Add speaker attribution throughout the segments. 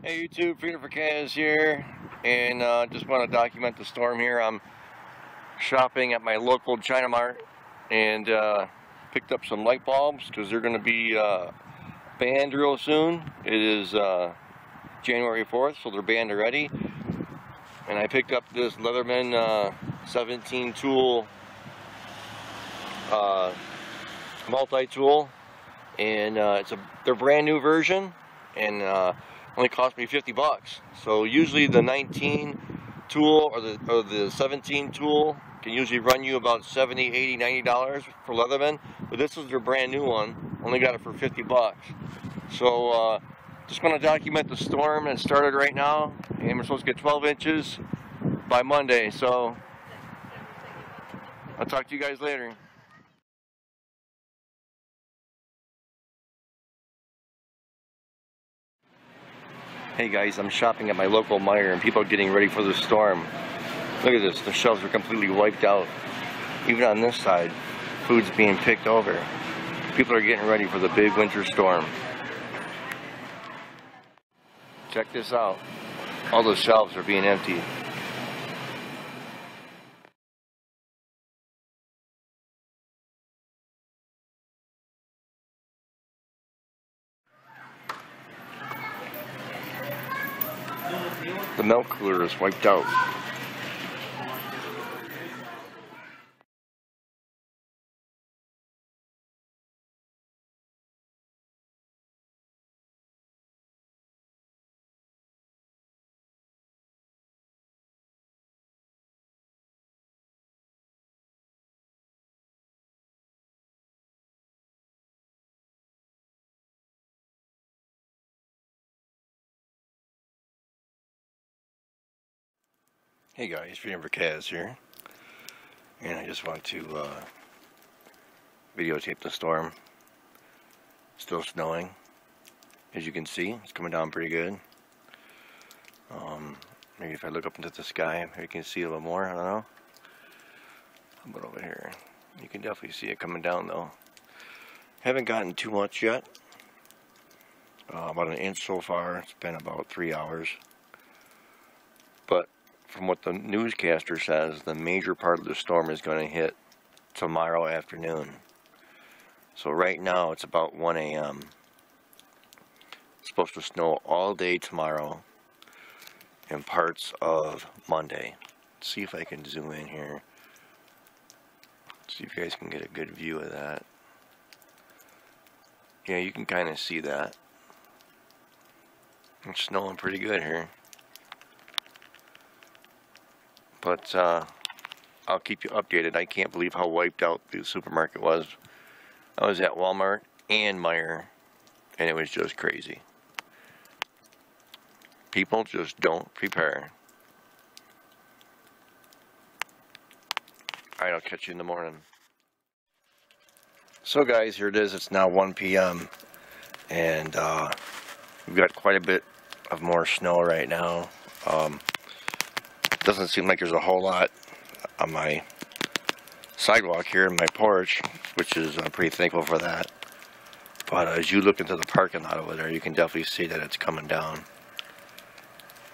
Speaker 1: Hey YouTube, Freedom for Kaz here, and just want to document the storm here. I'm shopping at my local China Mart and picked up some light bulbs because they're going to be banned real soon. It is January 4th, so they're banned already. And I picked up this Leatherman 17 tool multi-tool, and it's their brand new version, and only cost me 50 bucks. So usually the 19 tool or the 17 tool can usually run you about 70, 80, 90 dollars for Leatherman, but this is their brand new one. Only got it for 50 bucks. So just want to document the storm that started right now, and we're supposed to get 12 inches by Monday. So I'll talk to you guys later. Hey guys, I'm shopping at my local Meijer and people are getting ready for the storm. Look at this, the shelves are completely wiped out. Even on this side, food's being picked over. People are getting ready for the big winter storm. Check this out. All the shelves are being emptied. The milk cooler is wiped out. Hey guys, Freedom for Kaz here, and I just want to videotape the storm. Still snowing, as you can see. It's coming down pretty good. Maybe if I look up into the sky, maybe you can see a little more. I don't know. How about over here? You can definitely see it coming down though. Haven't gotten too much yet. About an inch so far. It's been about 3 hours. But from what the newscaster says, the major part of the storm is going to hit tomorrow afternoon. So right now it's about 1 a.m. It's supposed to snow all day tomorrow and parts of Monday. Let's see if I can zoom in here. See if you guys can get a good view of that. Yeah, you can kind of see that. It's snowing pretty good here. But I'll keep you updated. I can't believe how wiped out the supermarket was. I was at Walmart and Meijer, and it was just crazy. People just don't prepare. Alright, I'll catch you in the morning. So guys, here it is. It's now 1 p.m. and we've got quite a bit of more snow right now. Doesn't seem like there's a whole lot on my sidewalk here in my porch, which is I'm pretty thankful for that. But as you look into the parking lot over there, you can definitely see that it's coming down.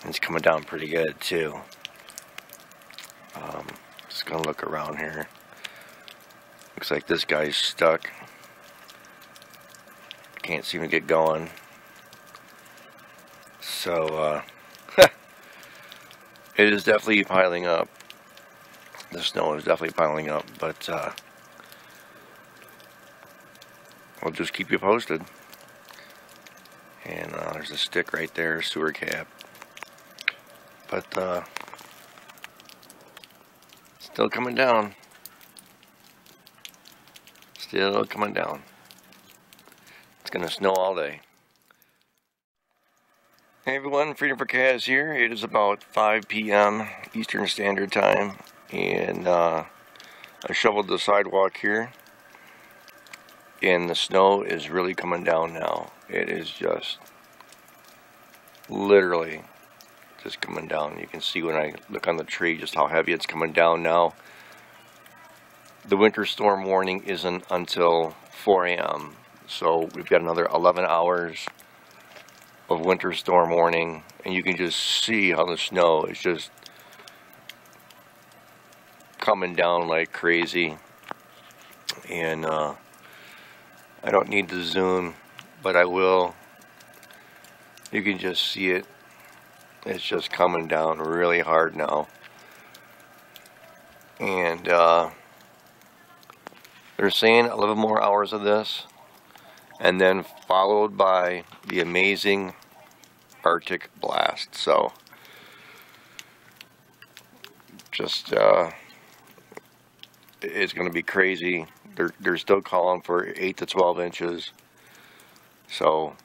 Speaker 1: And it's coming down pretty good too. Just gonna look around here. Looks like this guy's stuck. Can't seem to get going. So it is definitely piling up. The snow is definitely piling up, but we'll just keep you posted. And there's a stick right there, sewer cap. But still coming down. Still coming down. It's gonna snow all day. Hey everyone, Freedom for Kaz here. It is about 5 p.m. Eastern Standard Time, and I shoveled the sidewalk here, and the snow is really coming down now. It is just literally just coming down. You can see when I look on the tree just how heavy it's coming down now. The winter storm warning isn't until 4 a.m. So we've got another 11 hours of winter storm warning, and you can just see how the snow is just coming down like crazy. And I don't need to zoom, but I will. You can just see it. It's just coming down really hard now. And they're saying 11 more hours of this, and then followed by the amazing Arctic blast. So just it's going to be crazy. They're still calling for 8 to 12 inches. So